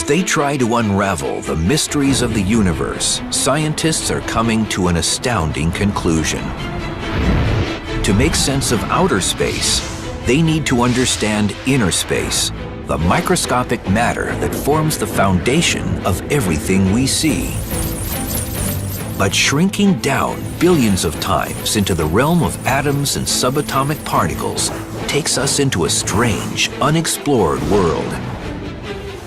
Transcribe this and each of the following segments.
As they try to unravel the mysteries of the universe, scientists are coming to an astounding conclusion. To make sense of outer space, they need to understand inner space, the microscopic matter that forms the foundation of everything we see. But shrinking down billions of times into the realm of atoms and subatomic particles takes us into a strange, unexplored world.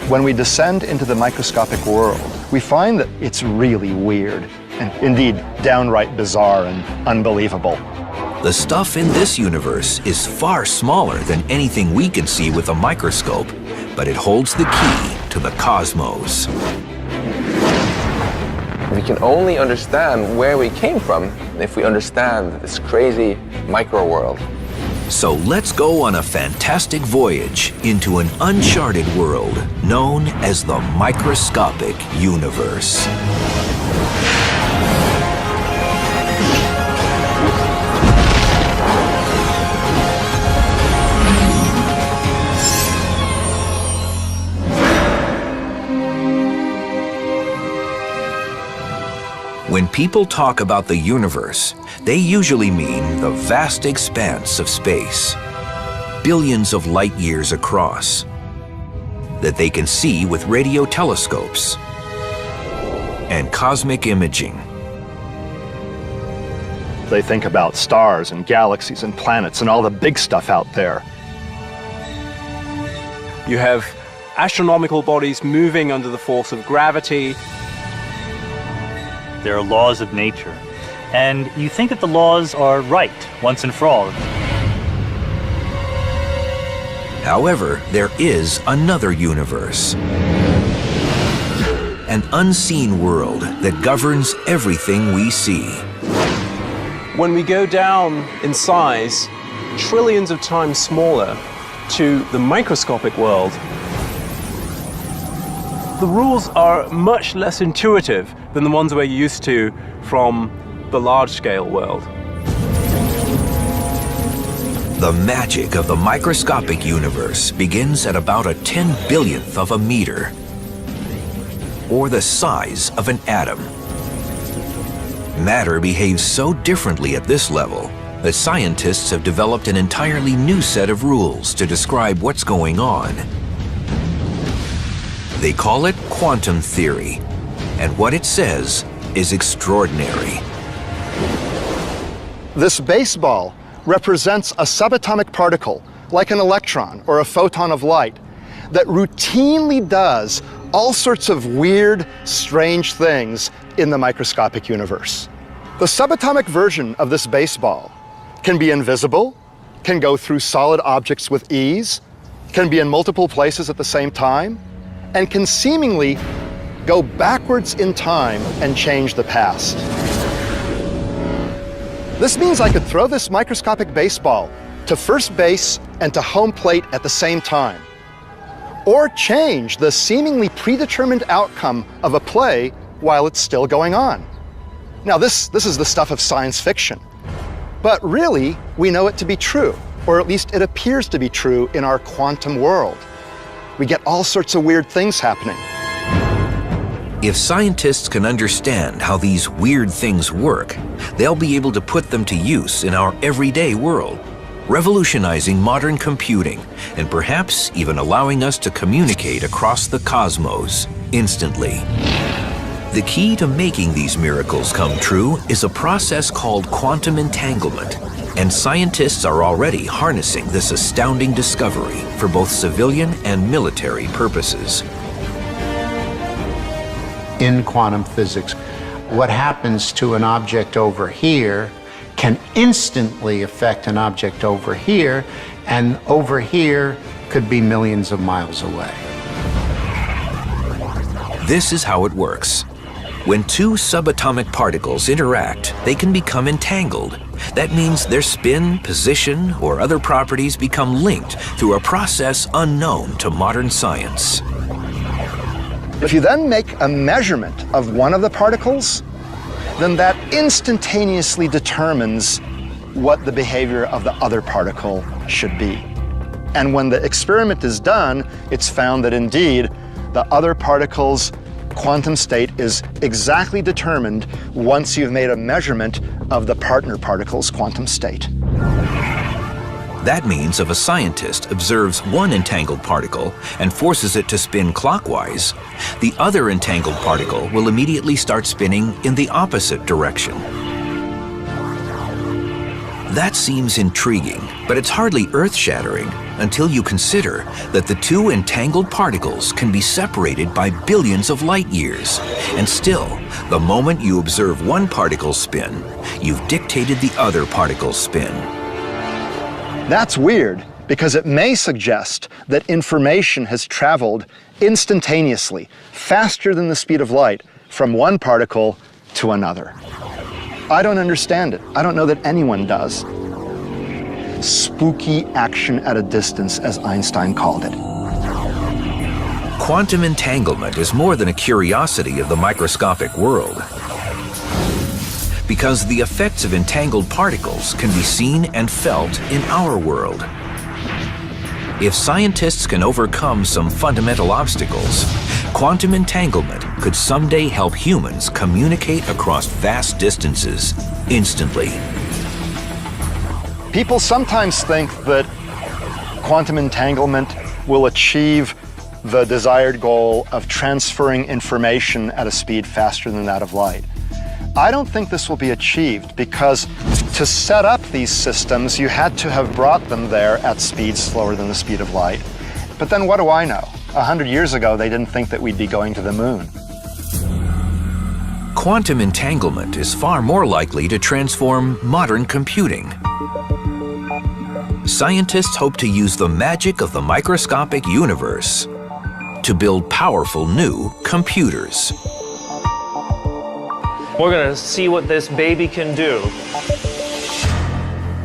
When we descend into the microscopic world, we find that it's really weird and indeed downright bizarre and unbelievable. The stuff in this universe is far smaller than anything we can see with a microscope, but it holds the key to the cosmos. We can only understand where we came from if we understand this crazy micro world. So let's go on a fantastic voyage into an uncharted world known as the microscopic universe. When people talk about the universe, they usually mean the vast expanse of space, billions of light years across, that they can see with radio telescopes and cosmic imaging. They think about stars and galaxies and planets and all the big stuff out there. You have astronomical bodies moving under the force of gravity. There are laws of nature, and you think that the laws are right once and for all. However, there is another universe, an unseen world that governs everything we see. When we go down in size, trillions of times smaller, to the microscopic world, the rules are much less intuitive than the ones we're used to from the large-scale world. The magic of the microscopic universe begins at about a 10/1000th of a meter, or the size of an atom. Matter behaves so differently at this level that scientists have developed an entirely new set of rules to describe what's going on. They call it quantum theory, and what it says is extraordinary. This baseball represents a subatomic particle, like an electron or a photon of light, that routinely does all sorts of weird, strange things in the microscopic universe. The subatomic version of this baseball can be invisible, can go through solid objects with ease, can be in multiple places at the same time, and can seemingly go backwards in time and change the past. This means I could throw this microscopic baseball to first base and to home plate at the same time, or change the seemingly predetermined outcome of a play while it's still going on. Now, this is the stuff of science fiction, but really, we know it to be true, or at least it appears to be true in our quantum world. We get all sorts of weird things happening. If scientists can understand how these weird things work, they'll be able to put them to use in our everyday world, revolutionizing modern computing and perhaps even allowing us to communicate across the cosmos instantly. The key to making these miracles come true is a process called quantum entanglement, and scientists are already harnessing this astounding discovery for both civilian and military purposes. In quantum physics, what happens to an object over here can instantly affect an object over here, and over here could be millions of miles away. This is how it works. When two subatomic particles interact, they can become entangled. That means their spin, position, or other properties become linked through a process unknown to modern science. If you then make a measurement of one of the particles, then that instantaneously determines what the behavior of the other particle should be. And when the experiment is done, it's found that indeed the other particle's quantum state is exactly determined once you've made a measurement of the partner particle's quantum state. That means if a scientist observes one entangled particle and forces it to spin clockwise, the other entangled particle will immediately start spinning in the opposite direction. That seems intriguing, but it's hardly earth-shattering until you consider that the two entangled particles can be separated by billions of light years. And still, the moment you observe one particle's spin, you've dictated the other particle's spin. That's weird because it may suggest that information has traveled instantaneously, faster than the speed of light, from one particle to another. I don't understand it. I don't know that anyone does. Spooky action at a distance, as Einstein called it. Quantum entanglement is more than a curiosity of the microscopic world, because the effects of entangled particles can be seen and felt in our world. If scientists can overcome some fundamental obstacles, quantum entanglement could someday help humans communicate across vast distances instantly. People sometimes think that quantum entanglement will achieve the desired goal of transferring information at a speed faster than that of light. I don't think this will be achieved because to set up these systems, you had to have brought them there at speeds slower than the speed of light. But then what do I know? 100 years ago, they didn't think that we'd be going to the moon. Quantum entanglement is far more likely to transform modern computing. Scientists hope to use the magic of the microscopic universe to build powerful new computers. We're going to see what this baby can do.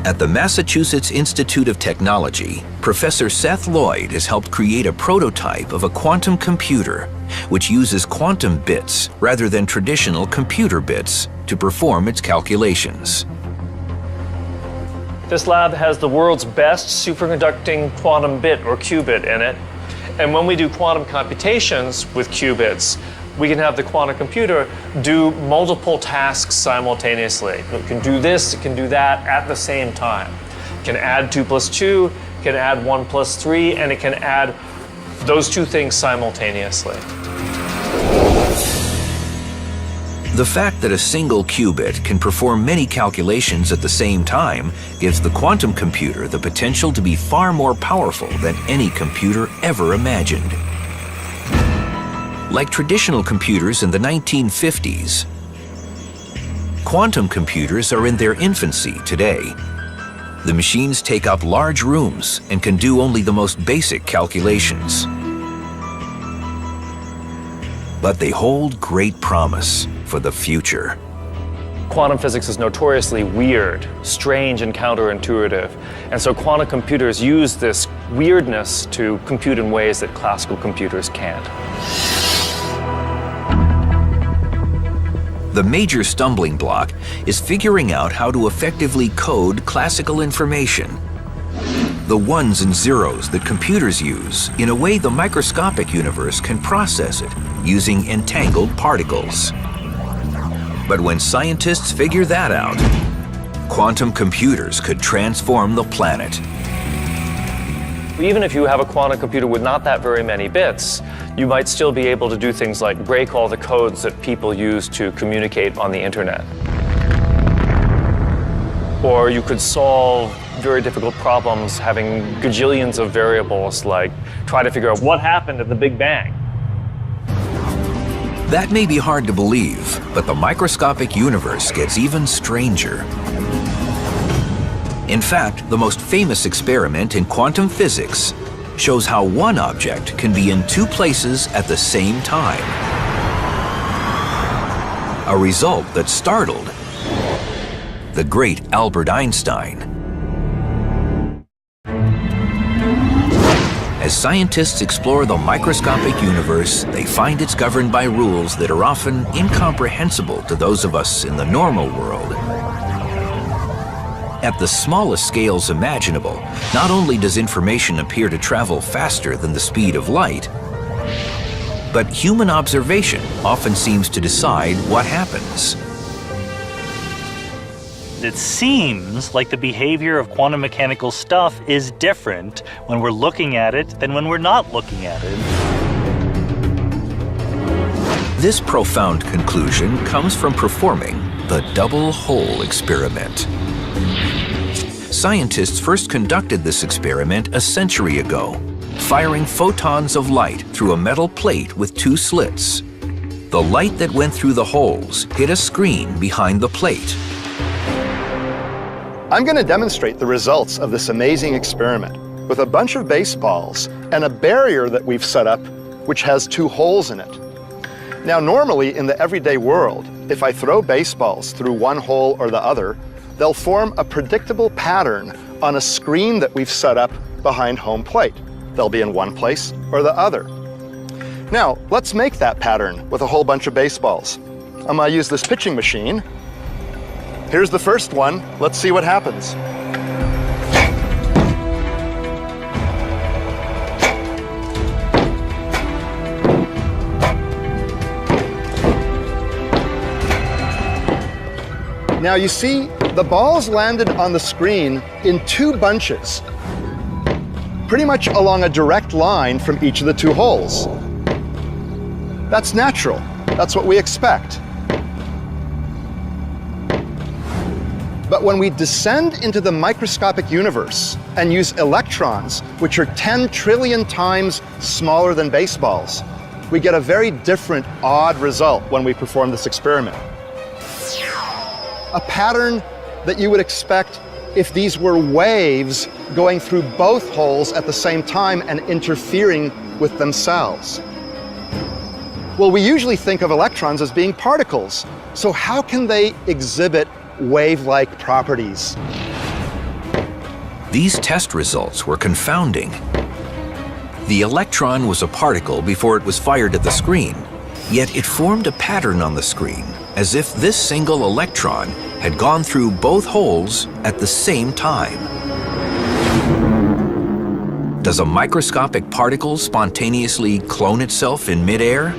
At the Massachusetts Institute of Technology, Professor Seth Lloyd has helped create a prototype of a quantum computer which uses quantum bits rather than traditional computer bits to perform its calculations. This lab has the world's best superconducting quantum bit, or qubit, in it. And when we do quantum computations with qubits, we can have the quantum computer do multiple tasks simultaneously. It can do this, it can do that at the same time. It can add 2 + 2, it can add 1 + 3, and it can add those two things simultaneously. The fact that a single qubit can perform many calculations at the same time gives the quantum computer the potential to be far more powerful than any computer ever imagined. Like traditional computers in the 1950s, quantum computers are in their infancy today. The machines take up large rooms and can do only the most basic calculations. But they hold great promise for the future. Quantum physics is notoriously weird, strange, and counterintuitive. And so quantum computers use this weirdness to compute in ways that classical computers can't. The major stumbling block is figuring out how to effectively code classical information, the ones and zeros that computers use, in a way the microscopic universe can process it using entangled particles. But when scientists figure that out, quantum computers could transform the planet. Even if you have a quantum computer with not that very many bits, you might still be able to do things like break all the codes that people use to communicate on the internet. Or you could solve very difficult problems having gajillions of variables, like try to figure out what happened at the Big Bang. That may be hard to believe, but the microscopic universe gets even stranger. In fact, the most famous experiment in quantum physics shows how one object can be in two places at the same time. A result that startled the great Albert Einstein. As scientists explore the microscopic universe, they find it's governed by rules that are often incomprehensible to those of us in the normal world. At the smallest scales imaginable, not only does information appear to travel faster than the speed of light, But human observation often seems to decide what happens. It seems like the behavior of quantum mechanical stuff is different when we're looking at it than when we're not looking at it. This profound conclusion comes from performing the double hole experiment. Scientists first conducted this experiment a century ago, firing photons of light through a metal plate with two slits. The light that went through the holes hit a screen behind the plate. I'm going to demonstrate the results of this amazing experiment with a bunch of baseballs and a barrier that we've set up which has two holes in it. Now, normally in the everyday world, if I throw baseballs through one hole or the other, they'll form a predictable pattern on a screen that we've set up behind home plate. They'll be in one place or the other. Now, let's make that pattern with a whole bunch of baseballs. I'm going to use this pitching machine. Here's the first one. Let's see what happens. Now you see, the balls landed on the screen in two bunches, pretty much along a direct line from each of the two holes. That's natural. That's what we expect. But when we descend into the microscopic universe and use electrons, which are 10 trillion times smaller than baseballs, we get a very different, odd result when we perform this experiment. A pattern that you would expect if these were waves going through both holes at the same time and interfering with themselves. Well, we usually think of electrons as being particles, so how can they exhibit wave-like properties? These test results were confounding. The electron was a particle before it was fired at the screen, yet it formed a pattern on the screen, as if this single electron had gone through both holes at the same time. Does a microscopic particle spontaneously clone itself in midair?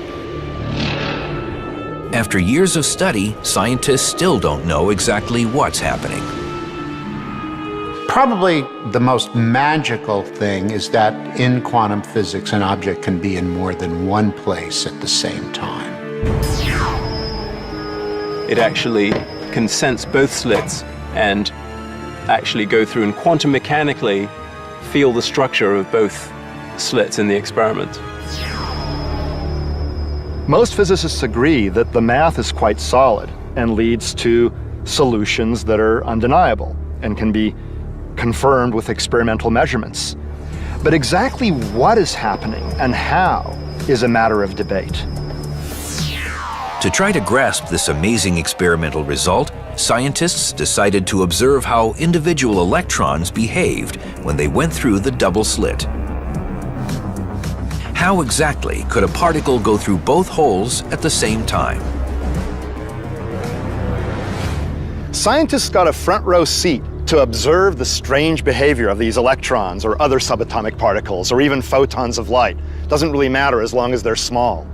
After years of study, scientists still don't know exactly what's happening. Probably the most magical thing is that in quantum physics, an object can be in more than one place at the same time. It actually can sense both slits and actually go through and quantum mechanically feel the structure of both slits in the experiment. Most physicists agree that the math is quite solid and leads to solutions that are undeniable and can be confirmed with experimental measurements. But exactly what is happening and how is a matter of debate. To try to grasp this amazing experimental result, scientists decided to observe how individual electrons behaved when they went through the double slit. How exactly could a particle go through both holes at the same time? Scientists got a front row seat to observe the strange behavior of these electrons or other subatomic particles or even photons of light. Doesn't really matter as long as they're small.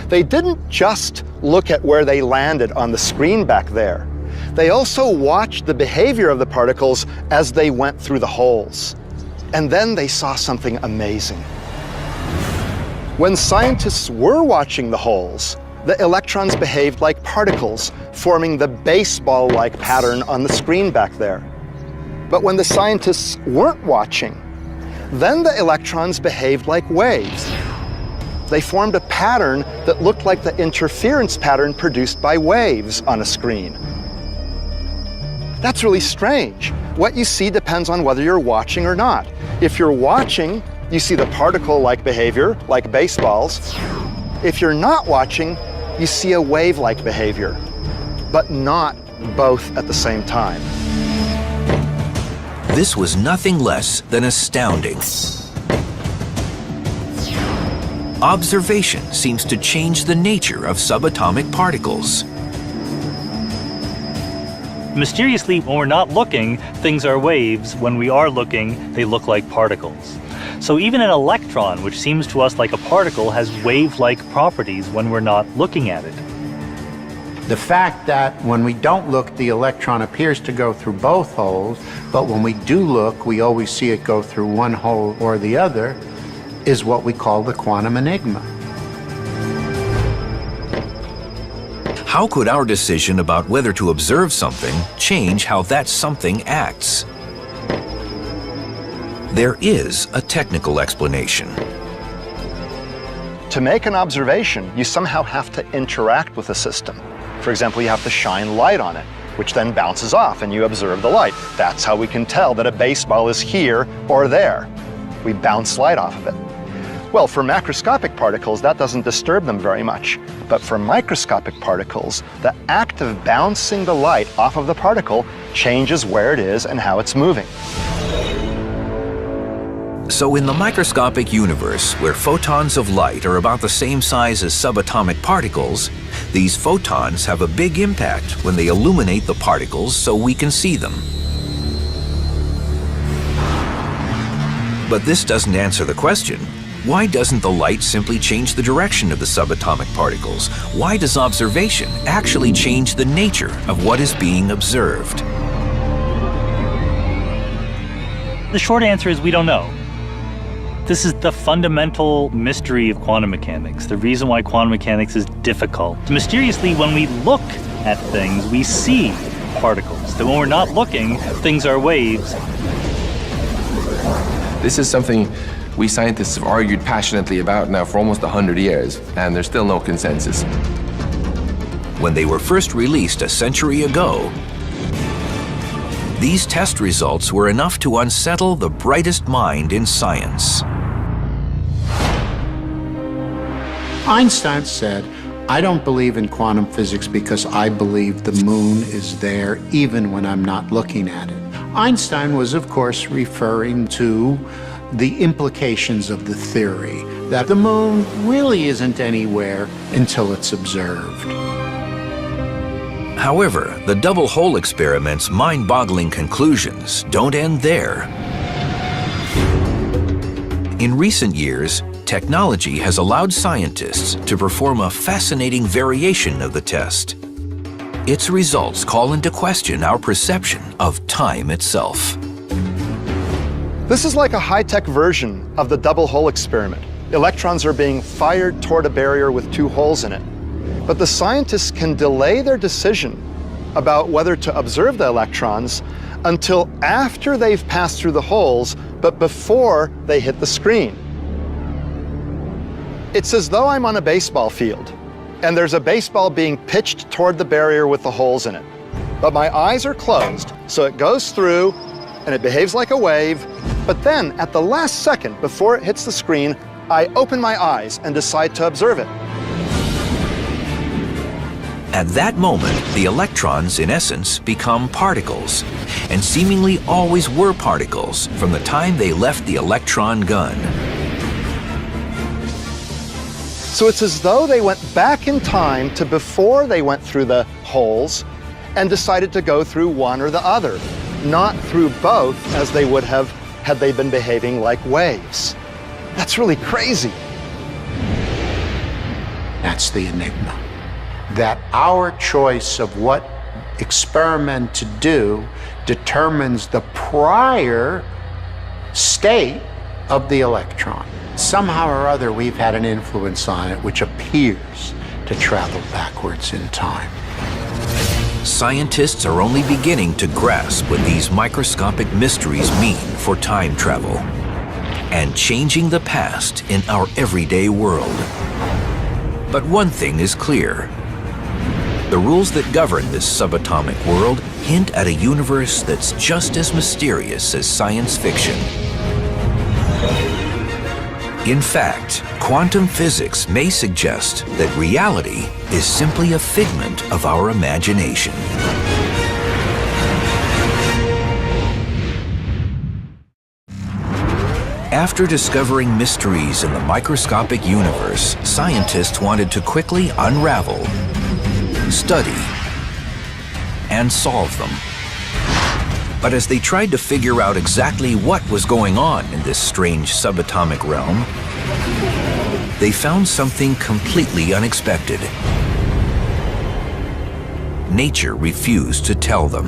They didn't just look at where they landed on the screen back there. They also watched the behavior of the particles as they went through the holes. And then they saw something amazing. When scientists were watching the holes, the electrons behaved like particles, forming the baseball-like pattern on the screen back there. But when the scientists weren't watching, then the electrons behaved like waves. They formed a pattern that looked like the interference pattern produced by waves on a screen. That's really strange. What you see depends on whether you're watching or not. If you're watching, you see the particle-like behavior, like baseballs. If you're not watching, you see a wave-like behavior, but not both at the same time. This was nothing less than astounding. Observation seems to change the nature of subatomic particles. Mysteriously, when we're not looking, things are waves. When we are looking, they look like particles. So even an electron, which seems to us like a particle, has wave-like properties when we're not looking at it. The fact that when we don't look, the electron appears to go through both holes, but when we do look, we always see it go through one hole or the other, is what we call the quantum enigma. How could our decision about whether to observe something change how that something acts? There is a technical explanation. To make an observation, you somehow have to interact with the system. For example, you have to shine light on it, which then bounces off and you observe the light. That's how we can tell that a baseball is here or there. We bounce light off of it. Well, for macroscopic particles, that doesn't disturb them very much. But for microscopic particles, the act of bouncing the light off of the particle changes where it is and how it's moving. So in the microscopic universe, where photons of light are about the same size as subatomic particles, these photons have a big impact when they illuminate the particles so we can see them. But this doesn't answer the question. Why doesn't the light simply change the direction of the subatomic particles? Why does observation actually change the nature of what is being observed? The short answer is we don't know. This is the fundamental mystery of quantum mechanics, the reason why quantum mechanics is difficult. Mysteriously, when we look at things, we see particles. That when we're not looking, things are waves. This is something we scientists have argued passionately about now for almost 100 years, and there's still no consensus. When they were first released a century ago, these test results were enough to unsettle the brightest mind in science. Einstein said, "I don't believe in quantum physics because I believe the moon is there even when I'm not looking at it." Einstein was, of course, referring to the implications of the theory that the moon really isn't anywhere until it's observed. However, the double hole experiment's mind-boggling conclusions don't end there. In recent years, technology has allowed scientists to perform a fascinating variation of the test. Its results call into question our perception of time itself. This is like a high-tech version of the double hole experiment. Electrons are being fired toward a barrier with two holes in it. But the scientists can delay their decision about whether to observe the electrons until after they've passed through the holes, but before they hit the screen. It's as though I'm on a baseball field, and there's a baseball being pitched toward the barrier with the holes in it. But my eyes are closed, so it goes through, and it behaves like a wave, but then at the last second before it hits the screen, I open my eyes and decide to observe it. At that moment, the electrons, in essence, become particles, and seemingly always were particles from the time they left the electron gun. So it's as though they went back in time to before they went through the holes and decided to go through one or the other, not through both as they would have had they been behaving like waves. That's really crazy. That's the enigma. That our choice of what experiment to do determines the prior state of the electron. Somehow or other, we've had an influence on it which appears to travel backwards in time. Scientists are only beginning to grasp what these microscopic mysteries mean for time travel and changing the past in our everyday world. But one thing is clear. The rules that govern this subatomic world hint at a universe that's just as mysterious as science fiction. In fact, quantum physics may suggest that reality is simply a figment of our imagination. After discovering mysteries in the microscopic universe, scientists wanted to quickly unravel, study, and solve them. But as they tried to figure out exactly what was going on in this strange subatomic realm, they found something completely unexpected. Nature refused to tell them.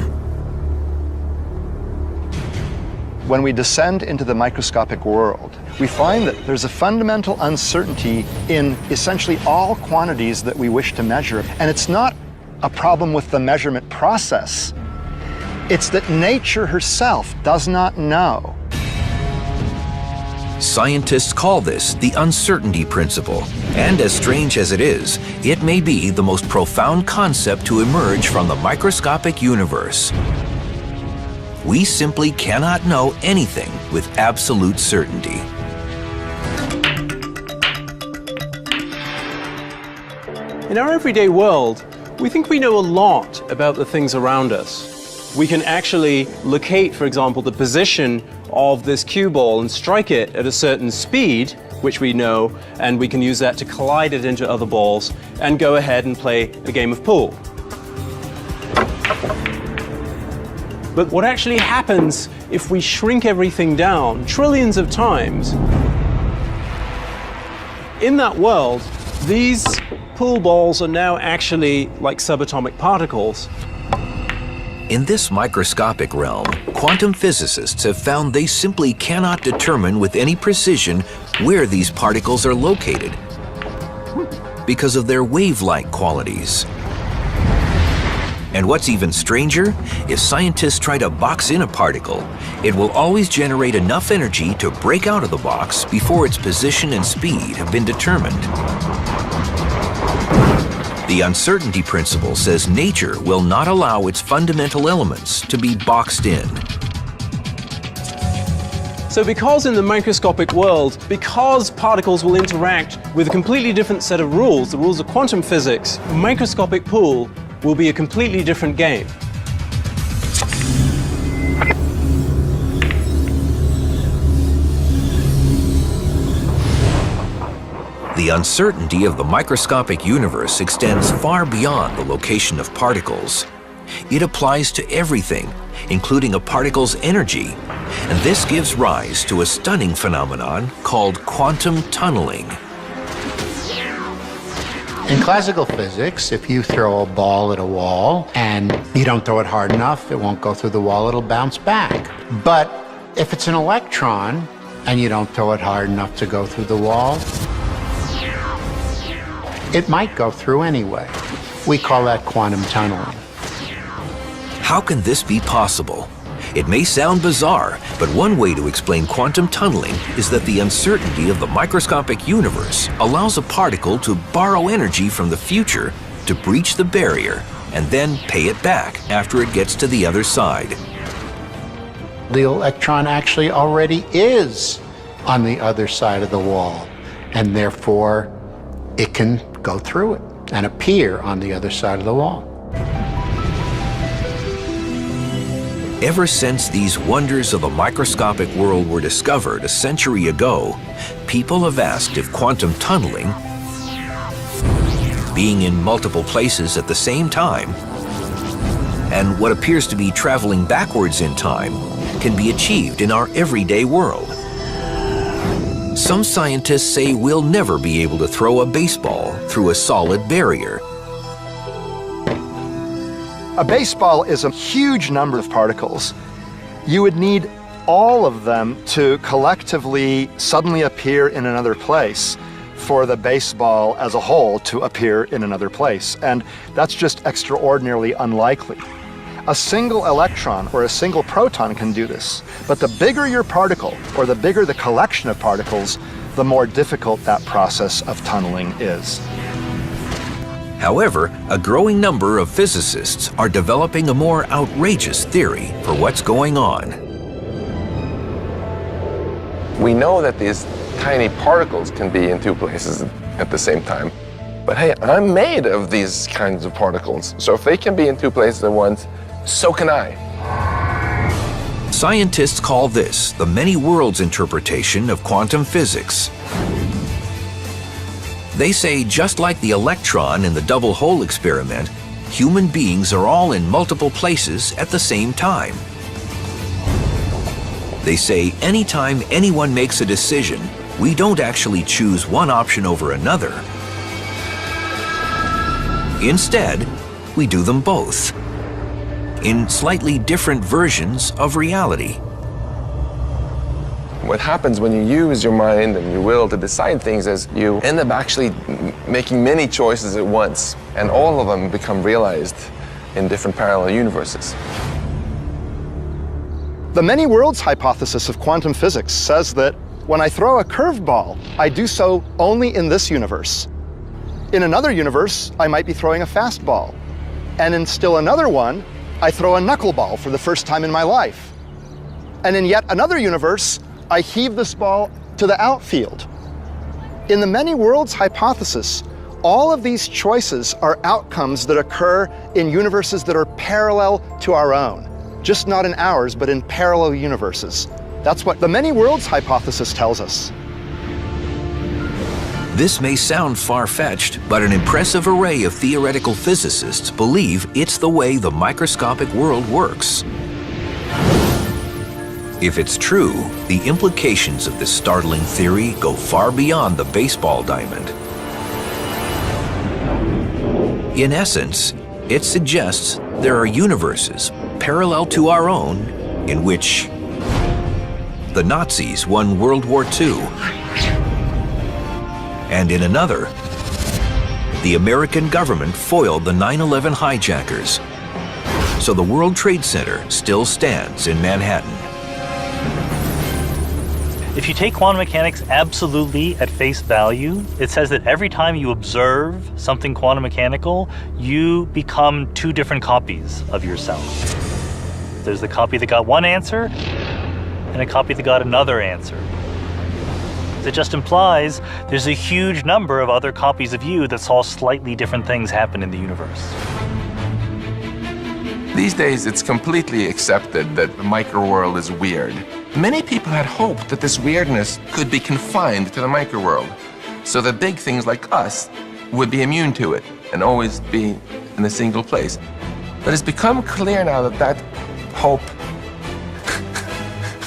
When we descend into the microscopic world, we find that there's a fundamental uncertainty in essentially all quantities that we wish to measure. And it's not a problem with the measurement process. It's that nature herself does not know. Scientists call this the uncertainty principle, and as strange as it is, it may be the most profound concept to emerge from the microscopic universe. We simply cannot know anything with absolute certainty. In our everyday world, we think we know a lot about the things around us. We can actually locate, for example, the position of this cue ball and strike it at a certain speed, which we know, and we can use that to collide it into other balls and go ahead and play a game of pool. But what actually happens if we shrink everything down trillions of times? In that world, these pool balls are now actually like subatomic particles. In this microscopic realm, quantum physicists have found they simply cannot determine with any precision where these particles are located because of their wave-like qualities. And what's even stranger, if scientists try to box in a particle, it will always generate enough energy to break out of the box before its position and speed have been determined. The uncertainty principle says nature will not allow its fundamental elements to be boxed in. So because in the microscopic world, because particles will interact with a completely different set of rules, the rules of quantum physics, a microscopic pool will be a completely different game. The uncertainty of the microscopic universe extends far beyond the location of particles. It applies to everything, including a particle's energy, and this gives rise to a stunning phenomenon called quantum tunneling. In classical physics, if you throw a ball at a wall and you don't throw it hard enough, it won't go through the wall, it'll bounce back. But if it's an electron and you don't throw it hard enough to go through the wall, it might go through anyway. We call that quantum tunneling. How can this be possible? It may sound bizarre, but one way to explain quantum tunneling is that the uncertainty of the microscopic universe allows a particle to borrow energy from the future to breach the barrier and then pay it back after it gets to the other side. The electron actually already is on the other side of the wall, and therefore it can go through it and appear on the other side of the wall. Ever since these wonders of the microscopic world were discovered a century ago, people have asked if quantum tunneling, being in multiple places at the same time, and what appears to be traveling backwards in time, can be achieved in our everyday world. Some scientists say we'll never be able to throw a baseball through a solid barrier. A baseball is a huge number of particles. You would need all of them to collectively suddenly appear in another place for the baseball as a whole to appear in another place. And that's just extraordinarily unlikely. A single electron or a single proton can do this, but the bigger your particle, or the bigger the collection of particles, the more difficult that process of tunneling is. However, a growing number of physicists are developing a more outrageous theory for what's going on. We know that these tiny particles can be in two places at the same time. But hey, I'm made of these kinds of particles. So if they can be in two places at once, so can I. Scientists call this the many worlds interpretation of quantum physics. They say just like the electron in the double hole experiment, human beings are all in multiple places at the same time. They say anytime anyone makes a decision, we don't actually choose one option over another. Instead, we do them both, in slightly different versions of reality. What happens when you use your mind and your will to decide things is you end up actually making many choices at once, and all of them become realized in different parallel universes. The many worlds hypothesis of quantum physics says that when I throw a curveball, I do so only in this universe. In another universe, I might be throwing a fastball. And in still another one, I throw a knuckleball for the first time in my life. And in yet another universe, I heave this ball to the outfield. In the many worlds hypothesis, all of these choices are outcomes that occur in universes that are parallel to our own. Just not in ours, but in parallel universes. That's what the many worlds hypothesis tells us. This may sound far-fetched, but an impressive array of theoretical physicists believe it's the way the microscopic world works. If it's true, the implications of this startling theory go far beyond the baseball diamond. In essence, it suggests there are universes parallel to our own in which the Nazis won World War II, and in another, the American government foiled the 9/11 hijackers, so the World Trade Center still stands in Manhattan. If you take quantum mechanics absolutely at face value, it says that every time you observe something quantum mechanical, you become two different copies of yourself. There's the copy that got one answer and a copy that got another answer. It just implies there's a huge number of other copies of you that saw slightly different things happen in the universe. These days, it's completely accepted that the micro world is weird. Many people had hoped that this weirdness could be confined to the micro world, so that big things like us would be immune to it and always be in a single place. But it's become clear now that that hope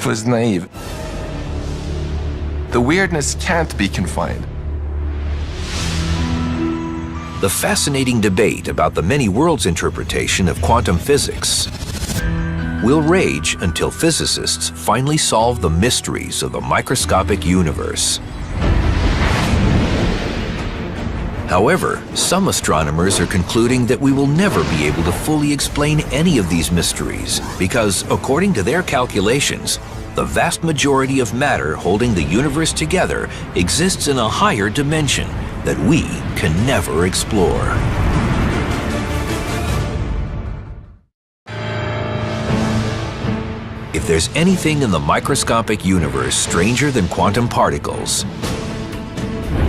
was naive. The weirdness can't be confined. The fascinating debate about the many worlds interpretation of quantum physics will rage until physicists finally solve the mysteries of the microscopic universe. However, some astronomers are concluding that we will never be able to fully explain any of these mysteries because, according to their calculations, the vast majority of matter holding the universe together exists in a higher dimension that we can never explore. If there's anything in the microscopic universe stranger than quantum particles,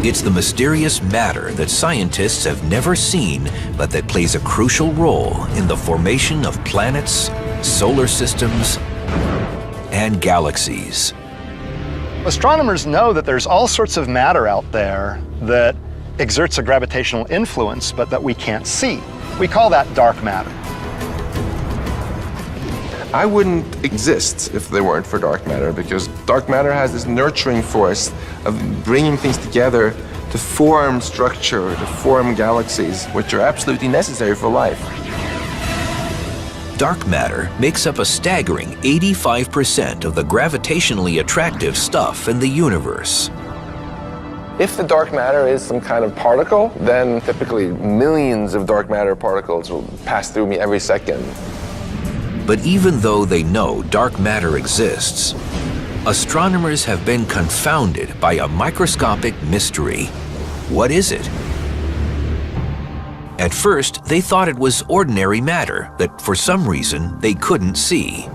it's the mysterious matter that scientists have never seen, but that plays a crucial role in the formation of planets, solar systems, and galaxies. Astronomers know that there's all sorts of matter out there that exerts a gravitational influence, but that we can't see. We call that dark matter. I wouldn't exist if they weren't for dark matter, because dark matter has this nurturing force of bringing things together to form structure, to form galaxies, which are absolutely necessary for life. Dark matter makes up a staggering 85% of the gravitationally attractive stuff in the universe. If the dark matter is some kind of particle, then typically millions of dark matter particles will pass through me every second. But even though they know dark matter exists, astronomers have been confounded by a microscopic mystery. What is it? At first, they thought it was ordinary matter that for some reason they couldn't see.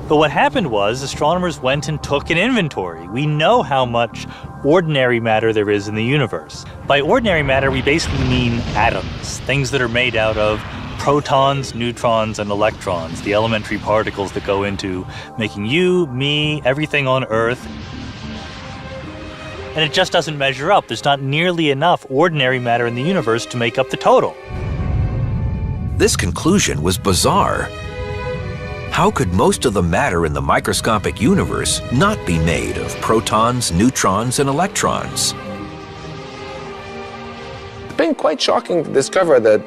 But what happened was astronomers went and took an inventory. We know how much ordinary matter there is in the universe. By ordinary matter, we basically mean atoms, things that are made out of protons, neutrons, and electrons, the elementary particles that go into making you, me, everything on Earth. And it just doesn't measure up. There's not nearly enough ordinary matter in the universe to make up the total. This conclusion was bizarre. How could most of the matter in the microscopic universe not be made of protons, neutrons, and electrons? It's been quite shocking to discover that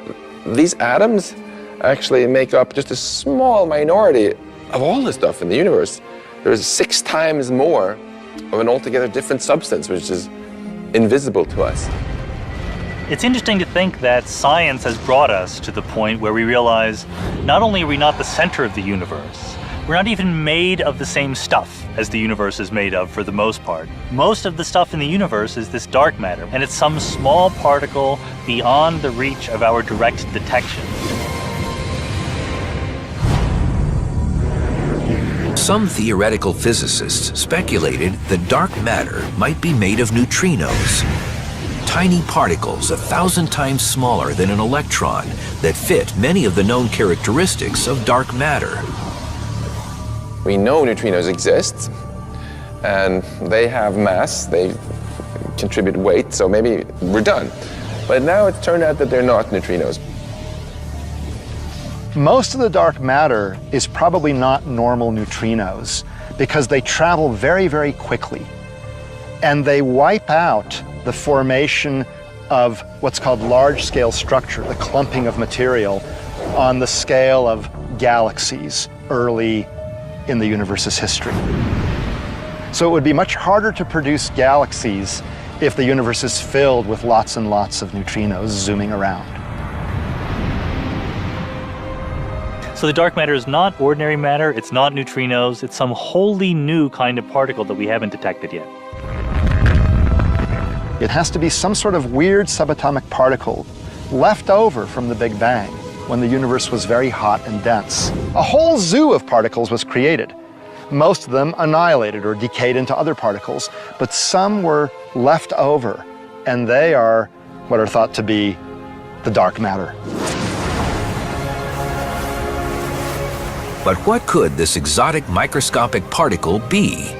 these atoms actually make up just a small minority of all the stuff in the universe. There's 6 times more of an altogether different substance, which is invisible to us. It's interesting to think that science has brought us to the point where we realize not only are we not the center of the universe, we're not even made of the same stuff as the universe is made of for the most part. Most of the stuff in the universe is this dark matter, and it's some small particle beyond the reach of our direct detection. Some theoretical physicists speculated that dark matter might be made of neutrinos, tiny particles 1,000 times smaller than an electron that fit many of the known characteristics of dark matter. We know neutrinos exist, and they have mass, they contribute weight, so maybe we're done. But now it's turned out that they're not neutrinos. Most of the dark matter is probably not normal neutrinos because they travel very, very quickly. And they wipe out the formation of what's called large-scale structure, the clumping of material, on the scale of galaxies early in the universe's history. So it would be much harder to produce galaxies if the universe is filled with lots and lots of neutrinos zooming around. So the dark matter is not ordinary matter, it's not neutrinos, it's some wholly new kind of particle that we haven't detected yet. It has to be some sort of weird subatomic particle left over from the Big Bang when the universe was very hot and dense. A whole zoo of particles was created. Most of them annihilated or decayed into other particles, but some were left over, and they are what are thought to be the dark matter. But what could this exotic microscopic particle be?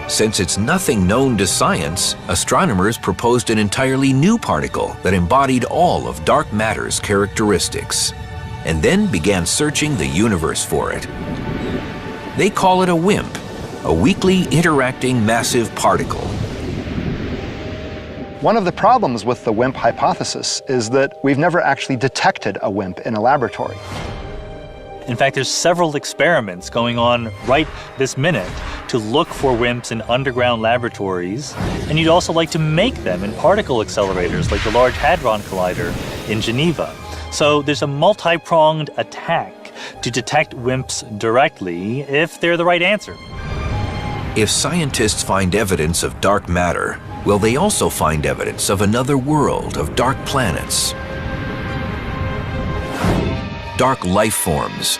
Since it's nothing known to science, astronomers proposed an entirely new particle that embodied all of dark matter's characteristics, and then began searching the universe for it. They call it a WIMP, a weakly interacting massive particle. One of the problems with the WIMP hypothesis is that we've never actually detected a WIMP in a laboratory. In fact, there's several experiments going on right this minute to look for WIMPs in underground laboratories, and you'd also like to make them in particle accelerators like the Large Hadron Collider in Geneva. So there's a multi-pronged attack to detect WIMPs directly if they're the right answer. If scientists find evidence of dark matter, will they also find evidence of another world of dark planets, dark life forms,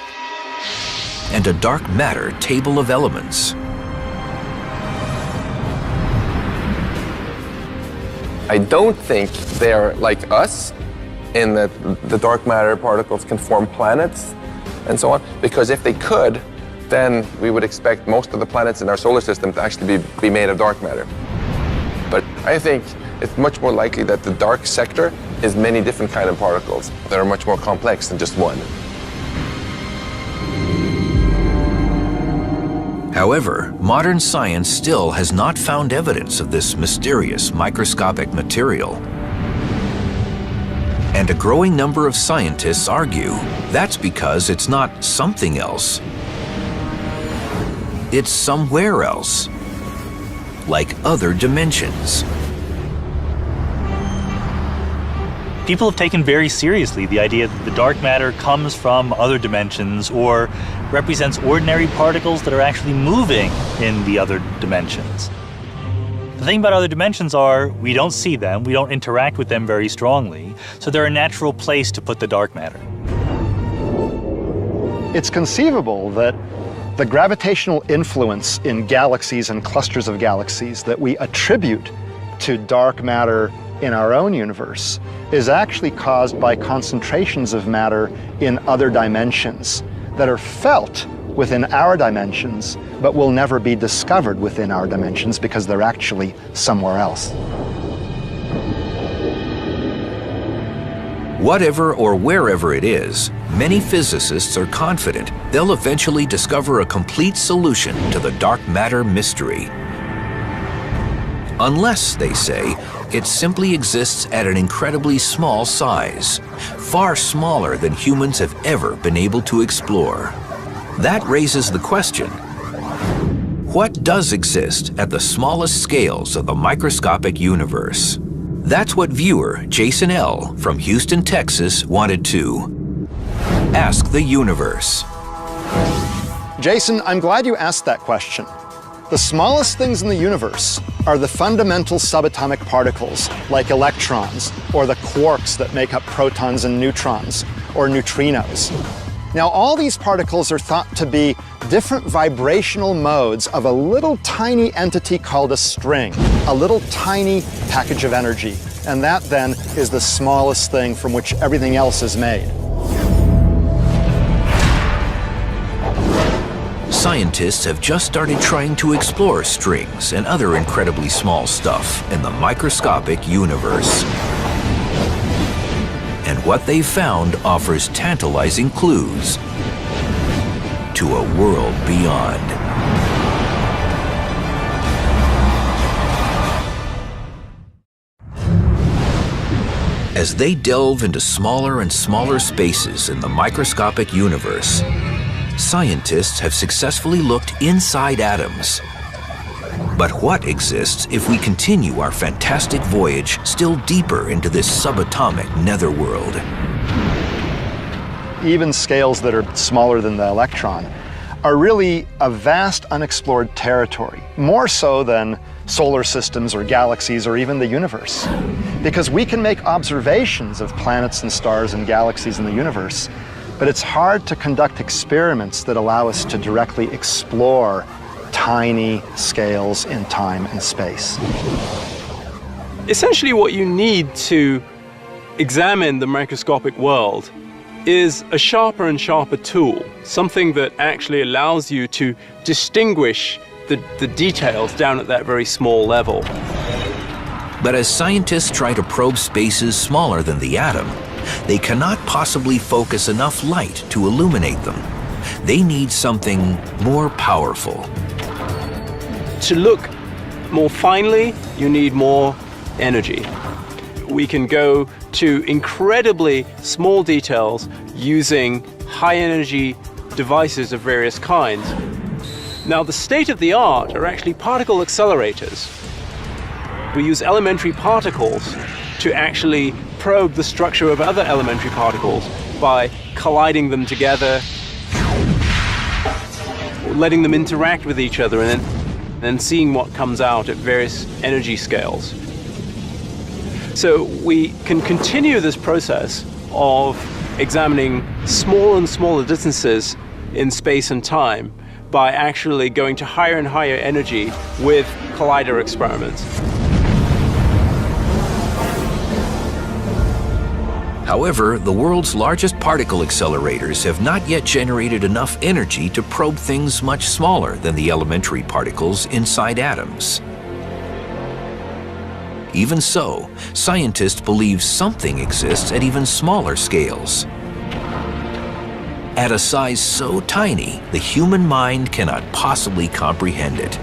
and a dark matter table of elements? I don't think they're like us in that the dark matter particles can form planets and so on, because if they could, then we would expect most of the planets in our solar system to actually be made of dark matter. But I think it's much more likely that the dark sector is many different kind of particles that are much more complex than just one. However, modern science still has not found evidence of this mysterious microscopic material. And a growing number of scientists argue that's because it's not something else. It's somewhere else, like other dimensions. People have taken very seriously the idea that the dark matter comes from other dimensions or represents ordinary particles that are actually moving in the other dimensions. The thing about other dimensions are we don't see them, we don't interact with them very strongly, so they're a natural place to put the dark matter. It's conceivable that the gravitational influence in galaxies and clusters of galaxies that we attribute to dark matter in our own universe is actually caused by concentrations of matter in other dimensions that are felt within our dimensions, but will never be discovered within our dimensions because they're actually somewhere else. Whatever or wherever it is, many physicists are confident they'll eventually discover a complete solution to the dark matter mystery. Unless, they say, it simply exists at an incredibly small size, far smaller than humans have ever been able to explore. That raises the question, what does exist at the smallest scales of the microscopic universe? That's what viewer Jason L. from Houston, Texas wanted to ask the universe. Jason, I'm glad you asked that question. The smallest things in the universe are the fundamental subatomic particles, like electrons, or the quarks that make up protons and neutrons, or neutrinos. Now, all these particles are thought to be different vibrational modes of a little tiny entity called a string, a little tiny package of energy. And that, then, is the smallest thing from which everything else is made. Scientists have just started trying to explore strings and other incredibly small stuff in the microscopic universe. And what they've found offers tantalizing clues to a world beyond. As they delve into smaller and smaller spaces in the microscopic universe, scientists have successfully looked inside atoms. But what exists if we continue our fantastic voyage still deeper into this subatomic netherworld? Even scales that are smaller than the electron are really a vast unexplored territory, more so than solar systems or galaxies or even the universe. Because we can make observations of planets and stars and galaxies in the universe, but it's hard to conduct experiments that allow us to directly explore tiny scales in time and space. Essentially, what you need to examine the microscopic world is a sharper and sharper tool, something that actually allows you to distinguish the details down at that very small level. But as scientists try to probe spaces smaller than the atom, they cannot possibly focus enough light to illuminate them. They need something more powerful. To look more finely, you need more energy. We can go to incredibly small details using high-energy devices of various kinds. Now, the state of the art are actually particle accelerators. We use elementary particles to actually probe the structure of other elementary particles by colliding them together, letting them interact with each other, and then seeing what comes out at various energy scales. So we can continue this process of examining smaller and smaller distances in space and time by actually going to higher and higher energy with collider experiments. However, the world's largest particle accelerators have not yet generated enough energy to probe things much smaller than the elementary particles inside atoms. Even so, scientists believe something exists at even smaller scales. At a size so tiny, the human mind cannot possibly comprehend it.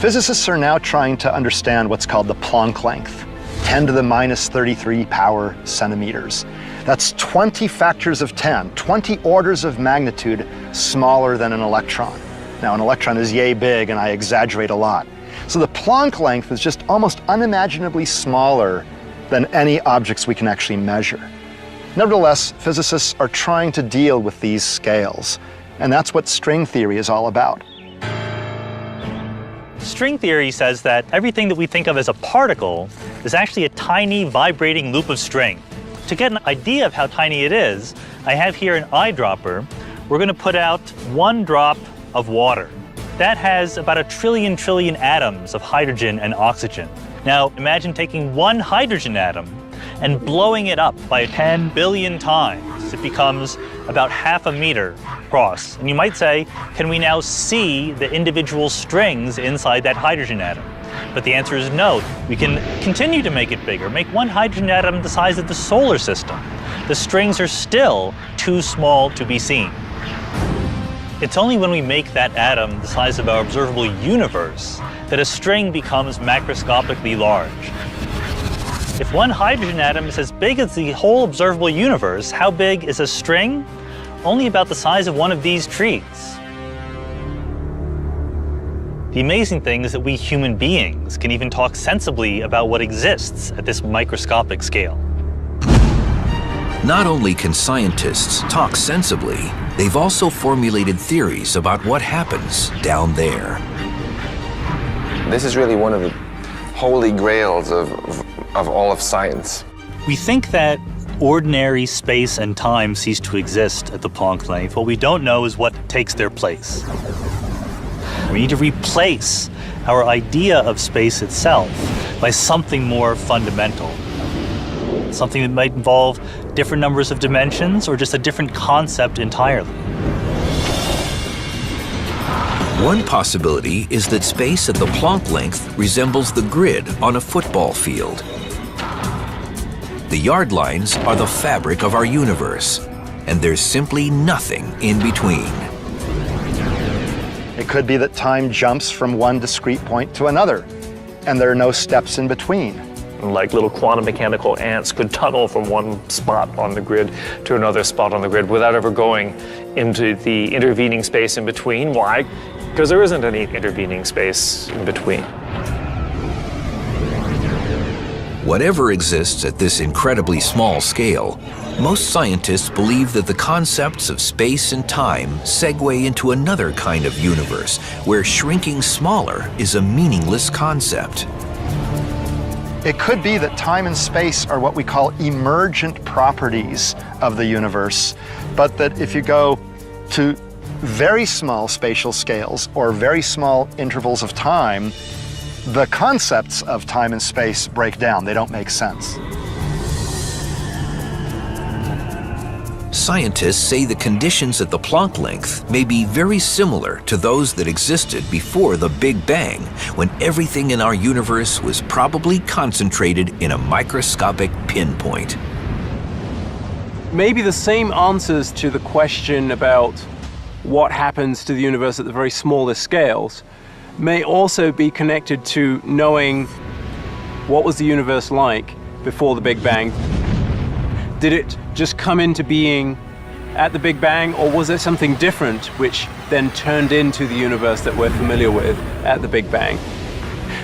Physicists are now trying to understand what's called the Planck length, 10 to the minus 33 power centimeters. That's 20 factors of 10, 20 orders of magnitude smaller than an electron. Now, an electron is yay big, and I exaggerate a lot. So the Planck length is just almost unimaginably smaller than any objects we can actually measure. Nevertheless, physicists are trying to deal with these scales, and that's what string theory is all about. String theory says that everything that we think of as a particle is actually a tiny vibrating loop of string. To get an idea of how tiny it is, I have here an eyedropper. We're going to put out 1 drop of water. That has about 1 trillion atoms of hydrogen and oxygen. Now, imagine taking 1 hydrogen atom and blowing it up by 10 billion times. It becomes about half a meter across. And you might say, can we now see the individual strings inside that hydrogen atom? But the answer is no. We can continue to make it bigger, make one hydrogen atom the size of the solar system. The strings are still too small to be seen. It's only when we make that atom the size of our observable universe that a string becomes macroscopically large. If one hydrogen atom is as big as the whole observable universe, how big is a string? Only about the size of one of these trees. The amazing thing is that we human beings can even talk sensibly about what exists at this microscopic scale. Not only can scientists talk sensibly, they've also formulated theories about what happens down there. This is really one of the holy grails of all of science. We think that ordinary space and time cease to exist at the Planck length. What we don't know is what takes their place. We need to replace our idea of space itself by something more fundamental. Something that might involve different numbers of dimensions or just a different concept entirely. One possibility is that space at the Planck length resembles the grid on a football field. The yard lines are the fabric of our universe, and there's simply nothing in between. It could be that time jumps from one discrete point to another, and there are no steps in between. Like little quantum mechanical ants could tunnel from one spot on the grid to another spot on the grid without ever going into the intervening space in between. Why? Because there isn't any intervening space in between. Whatever exists at this incredibly small scale, most scientists believe that the concepts of space and time segue into another kind of universe where shrinking smaller is a meaningless concept. It could be that time and space are what we call emergent properties of the universe, but that if you go to very small spatial scales or very small intervals of time, the concepts of time and space break down. They don't make sense. Scientists say the conditions at the Planck length may be very similar to those that existed before the Big Bang, when everything in our universe was probably concentrated in a microscopic pinpoint. Maybe the same answers to the question about what happens to the universe at the very smallest scales may also be connected to knowing what was the universe like before the Big Bang. Did it just come into being at the Big Bang, or was there something different which then turned into the universe that we're familiar with at the Big Bang?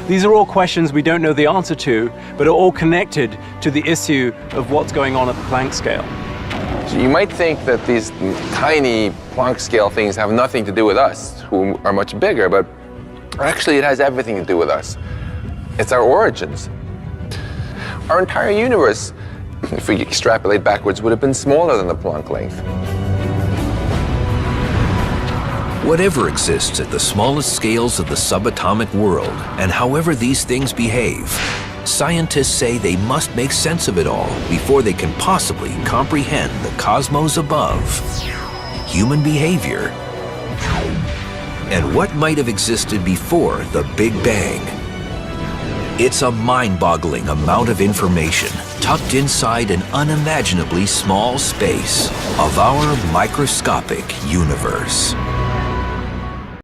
These are all questions we don't know the answer to, but are all connected to the issue of what's going on at the Planck scale. So you might think that these tiny Planck scale things have nothing to do with us, who are much bigger, but actually it has everything to do with us. It's our origins. Our entire universe, if we extrapolate backwards, would have been smaller than the Planck length. Whatever exists at the smallest scales of the subatomic world, and however these things behave, scientists say they must make sense of it all before they can possibly comprehend the cosmos above, human behavior, and what might have existed before the Big Bang. It's a mind-boggling amount of information tucked inside an unimaginably small space of our microscopic universe.